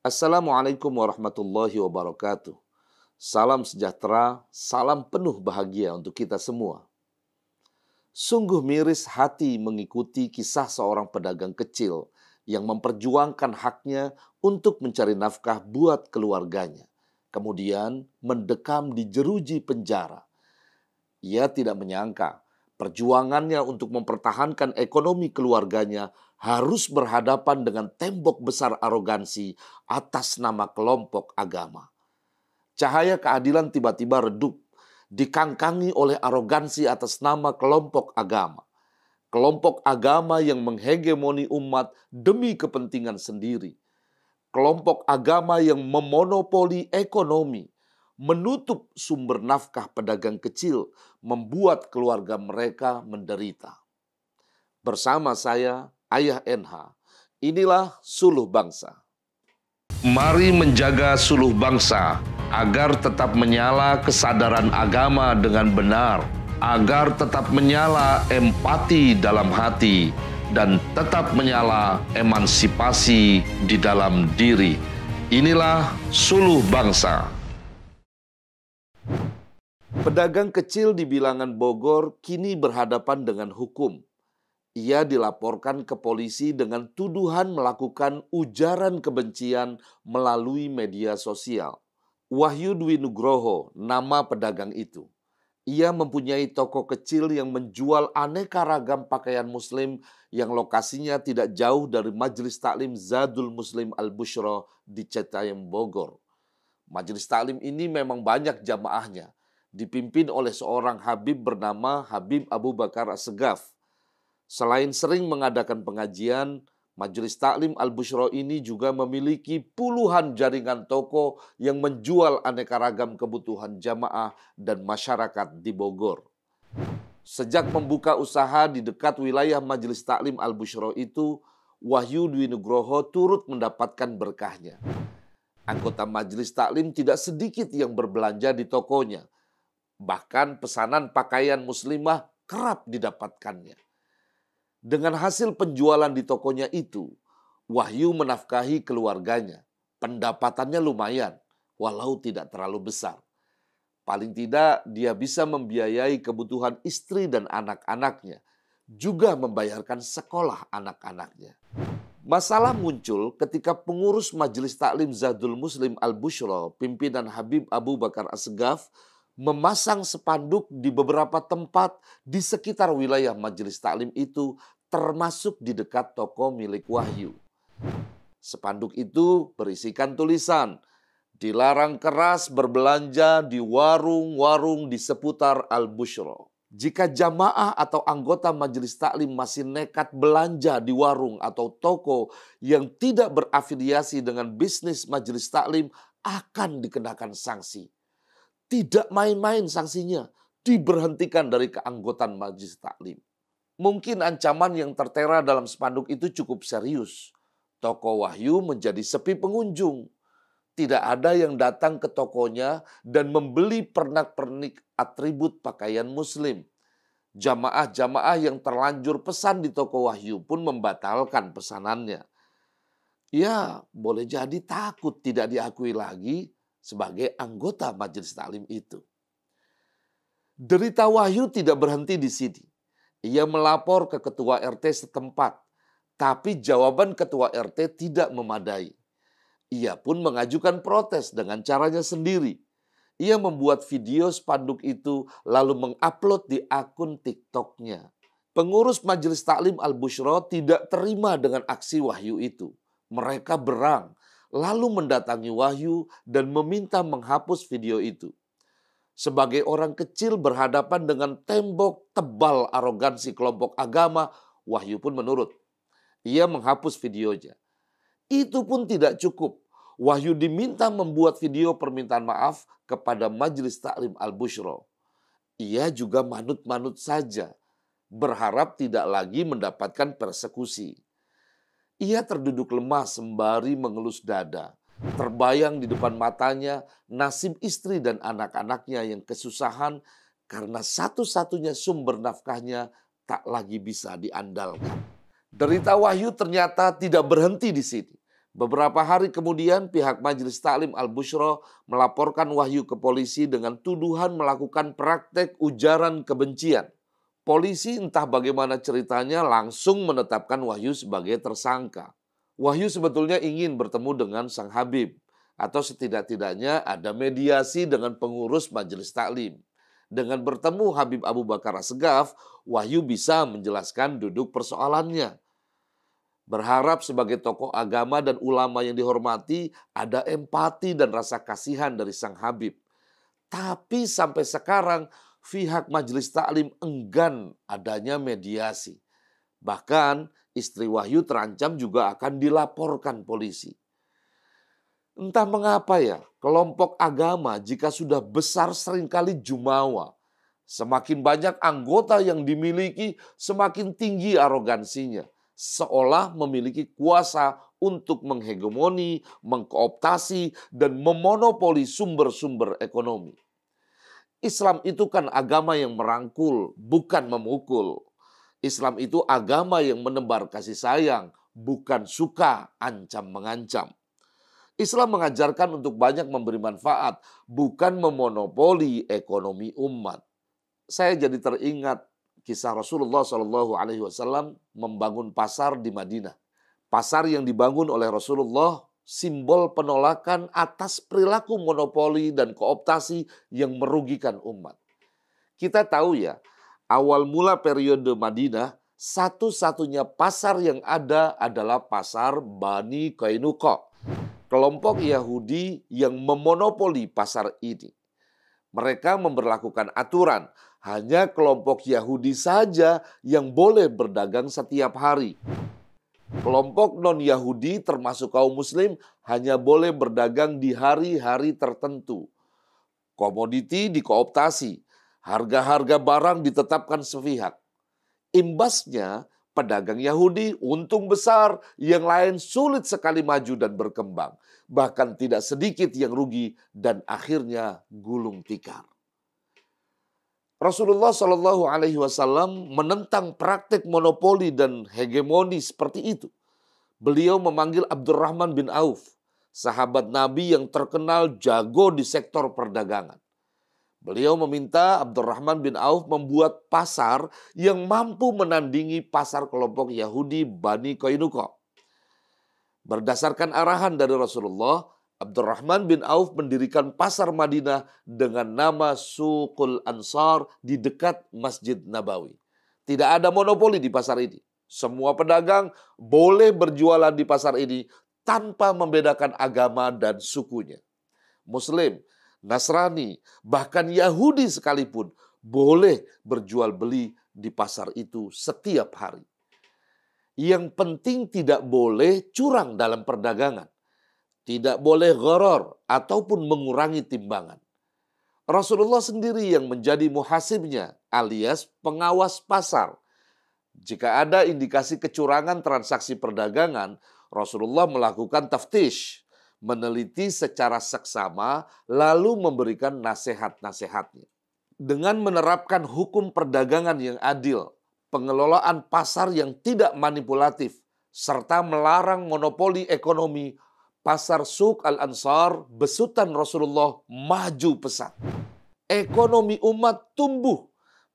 Assalamualaikum warahmatullahi wabarakatuh. Salam sejahtera, salam penuh bahagia untuk kita semua. Sungguh miris hati mengikuti kisah seorang pedagang kecil yang memperjuangkan haknya untuk mencari nafkah buat keluarganya. Kemudian mendekam di jeruji penjara. Ia tidak menyangka perjuangannya untuk mempertahankan ekonomi keluarganya harus berhadapan dengan tembok besar arogansi atas nama kelompok agama. Cahaya keadilan tiba-tiba redup, dikangkangi oleh arogansi atas nama kelompok agama. Kelompok agama yang menghegemoni umat demi kepentingan sendiri. Kelompok agama yang memonopoli ekonomi, menutup sumber nafkah pedagang kecil, membuat keluarga mereka menderita. Bersama saya, Ayah NH, inilah Suluh Bangsa. Mari menjaga suluh bangsa agar tetap menyala kesadaran agama dengan benar, agar tetap menyala empati dalam hati, dan tetap menyala emansipasi di dalam diri. Inilah Suluh Bangsa. Pedagang kecil di bilangan Bogor kini berhadapan dengan hukum. Ia dilaporkan ke polisi dengan tuduhan melakukan ujaran kebencian melalui media sosial. Wahyu Dwi Nugroho, nama pedagang itu. Ia mempunyai toko kecil yang menjual aneka ragam pakaian muslim yang lokasinya tidak jauh dari Majelis Taklim Zadul Muslim Al-Bushra di Cetayam, Bogor. Majelis Taklim ini memang banyak jamaahnya, dipimpin oleh seorang Habib bernama Habib Abu Bakar As-Segaf. Selain sering mengadakan pengajian, Majelis Taklim Al-Bushra ini juga memiliki puluhan jaringan toko yang menjual aneka ragam kebutuhan jamaah dan masyarakat di Bogor. Sejak membuka usaha di dekat wilayah Majelis Taklim Al-Bushra itu, Wahyu Dwi Nugroho turut mendapatkan berkahnya. Anggota Majelis Taklim tidak sedikit yang berbelanja di tokonya. Bahkan pesanan pakaian muslimah kerap didapatkannya. Dengan hasil penjualan di tokonya itu, Wahyu menafkahi keluarganya. Pendapatannya lumayan, walau tidak terlalu besar. Paling tidak dia bisa membiayai kebutuhan istri dan anak-anaknya, juga membayarkan sekolah anak-anaknya. Masalah muncul ketika pengurus Majelis Taklim Zadul Muslim Al-Bushra, pimpinan Habib Abu Bakar As-Segaf, memasang spanduk di beberapa tempat di sekitar wilayah Majelis Taklim itu, termasuk di dekat toko milik Wahyu. Spanduk itu berisikan tulisan, dilarang keras berbelanja di warung-warung di seputar Al-Bushra. Jika jamaah atau anggota Majelis Taklim masih nekat belanja di warung atau toko yang tidak berafiliasi dengan bisnis Majelis Taklim, akan dikenakan sanksi. Tidak main-main sanksinya, diberhentikan dari keanggotaan Majelis Taklim. Mungkin ancaman yang tertera dalam spanduk itu cukup serius. Toko Wahyu menjadi sepi pengunjung. Tidak ada yang datang ke tokonya dan membeli pernak-pernik atribut pakaian muslim. Jamaah-jamaah yang terlanjur pesan di toko Wahyu pun membatalkan pesanannya. Ya, boleh jadi takut tidak diakui lagi sebagai anggota Majelis Taklim itu. Derita Wahyu tidak berhenti di sini. Ia melapor ke ketua RT setempat, tapi jawaban ketua RT tidak memadai. Ia pun mengajukan protes dengan caranya sendiri. Ia membuat video spanduk itu lalu mengupload di akun TikTok-nya. Pengurus Majelis Taklim Al-Bushra tidak terima dengan aksi Wahyu itu. Mereka berang, lalu mendatangi Wahyu dan meminta menghapus video itu. Sebagai orang kecil berhadapan dengan tembok tebal arogansi kelompok agama, Wahyu pun menurut. Ia menghapus videonya. Itu pun tidak cukup. Wahyu diminta membuat video permintaan maaf kepada Majelis Taklim Al-Bushra. Ia juga manut-manut saja, berharap tidak lagi mendapatkan persekusi. Ia terduduk lemah sembari mengelus dada. Terbayang di depan matanya nasib istri dan anak-anaknya yang kesusahan karena satu-satunya sumber nafkahnya tak lagi bisa diandalkan. Derita Wahyu ternyata tidak berhenti di sini. Beberapa hari kemudian pihak Majelis Taklim Al-Bushra melaporkan Wahyu ke polisi dengan tuduhan melakukan praktek ujaran kebencian. Polisi entah bagaimana ceritanya langsung menetapkan Wahyu sebagai tersangka. Wahyu sebetulnya ingin bertemu dengan sang Habib, atau setidak-tidaknya ada mediasi dengan pengurus Majelis Taklim. Dengan bertemu Habib Abu Bakar As-Segaf, Wahyu bisa menjelaskan duduk persoalannya. Berharap sebagai tokoh agama dan ulama yang dihormati, ada empati dan rasa kasihan dari sang Habib. Tapi sampai sekarang, pihak Majelis Taklim enggan adanya mediasi. Bahkan istri Wahyu terancam juga akan dilaporkan polisi. Entah mengapa ya, kelompok agama jika sudah besar seringkali jumawa. Semakin banyak anggota yang dimiliki, semakin tinggi arogansinya. Seolah memiliki kuasa untuk menghegemoni, mengkooptasi, dan memonopoli sumber-sumber ekonomi. Islam itu kan agama yang merangkul, bukan memukul. Islam itu agama yang menebar kasih sayang, bukan suka ancam-mengancam. Islam mengajarkan untuk banyak memberi manfaat, bukan memonopoli ekonomi umat. Saya jadi teringat kisah Rasulullah SAW membangun pasar di Madinah. Pasar yang dibangun oleh Rasulullah simbol penolakan atas perilaku monopoli dan kooptasi yang merugikan umat. Kita tahu ya, awal mula periode Madinah, satu-satunya pasar yang ada adalah pasar Bani Qainuqa. Kelompok Yahudi yang memonopoli pasar ini. Mereka memberlakukan aturan, hanya kelompok Yahudi saja yang boleh berdagang setiap hari. Kelompok non-Yahudi termasuk kaum muslim hanya boleh berdagang di hari-hari tertentu. Komoditi dikooptasi, harga-harga barang ditetapkan sepihak. Imbasnya, pedagang Yahudi untung besar, yang lain sulit sekali maju dan berkembang. Bahkan tidak sedikit yang rugi dan akhirnya gulung tikar. Rasulullah SAW menentang praktek monopoli dan hegemoni seperti itu. Beliau memanggil Abdurrahman bin Auf, sahabat Nabi yang terkenal jago di sektor perdagangan. Beliau meminta Abdurrahman bin Auf membuat pasar yang mampu menandingi pasar kelompok Yahudi Bani Qainuqa. Berdasarkan arahan dari Rasulullah, Abdurrahman bin Auf mendirikan pasar Madinah dengan nama Suqul Ansar di dekat Masjid Nabawi. Tidak ada monopoli di pasar ini. Semua pedagang boleh berjualan di pasar ini tanpa membedakan agama dan sukunya. Muslim, Nasrani, bahkan Yahudi sekalipun boleh berjual beli di pasar itu setiap hari. Yang penting tidak boleh curang dalam perdagangan. Tidak boleh gharor ataupun mengurangi timbangan. Rasulullah sendiri yang menjadi muhasibnya alias pengawas pasar. Jika ada indikasi kecurangan transaksi perdagangan, Rasulullah melakukan taftish, meneliti secara seksama lalu memberikan nasihat-nasihatnya. Dengan menerapkan hukum perdagangan yang adil, pengelolaan pasar yang tidak manipulatif, serta melarang monopoli ekonomi, pasar Suq Al-Ansar besutan Rasulullah maju pesat. Ekonomi umat tumbuh,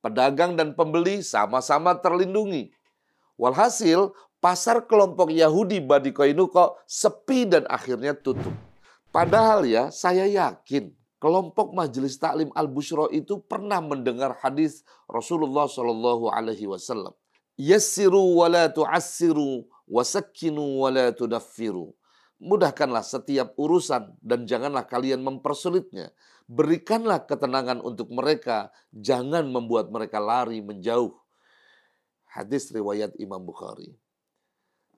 pedagang dan pembeli sama-sama terlindungi. Walhasil, pasar kelompok Yahudi Bani Qainuqa sepi dan akhirnya tutup. Padahal ya, saya yakin kelompok Majelis Taklim Al-Bushra itu pernah mendengar hadis Rasulullah SAW. Yassiru wa la tu'assiru, wasakkinu wa la tudaffiru. Mudahkanlah setiap urusan dan janganlah kalian mempersulitnya. Berikanlah ketenangan untuk mereka, jangan membuat mereka lari menjauh. Hadis riwayat Imam Bukhari.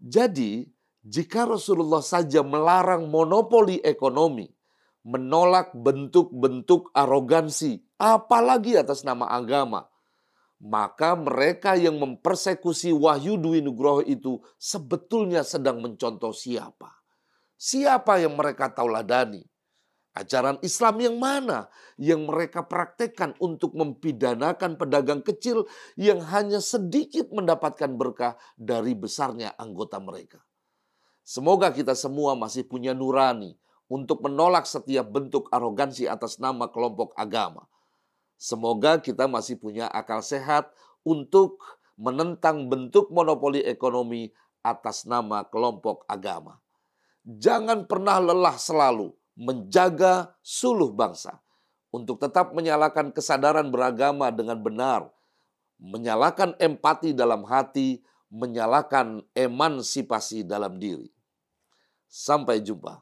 Jadi, jika Rasulullah saja melarang monopoli ekonomi, menolak bentuk-bentuk arogansi, apalagi atas nama agama, maka mereka yang mempersekusi Wahyu Dwi Nugroho itu sebetulnya sedang mencontoh siapa? Siapa yang mereka tauladani? Ajaran Islam yang mana yang mereka praktekkan untuk mempidanakan pedagang kecil yang hanya sedikit mendapatkan berkah dari besarnya anggota mereka? Semoga kita semua masih punya nurani untuk menolak setiap bentuk arogansi atas nama kelompok agama. Semoga kita masih punya akal sehat untuk menentang bentuk monopoli ekonomi atas nama kelompok agama. Jangan pernah lelah selalu menjaga suluh bangsa untuk tetap menyalakan kesadaran beragama dengan benar, menyalakan empati dalam hati, menyalakan emansipasi dalam diri. Sampai jumpa.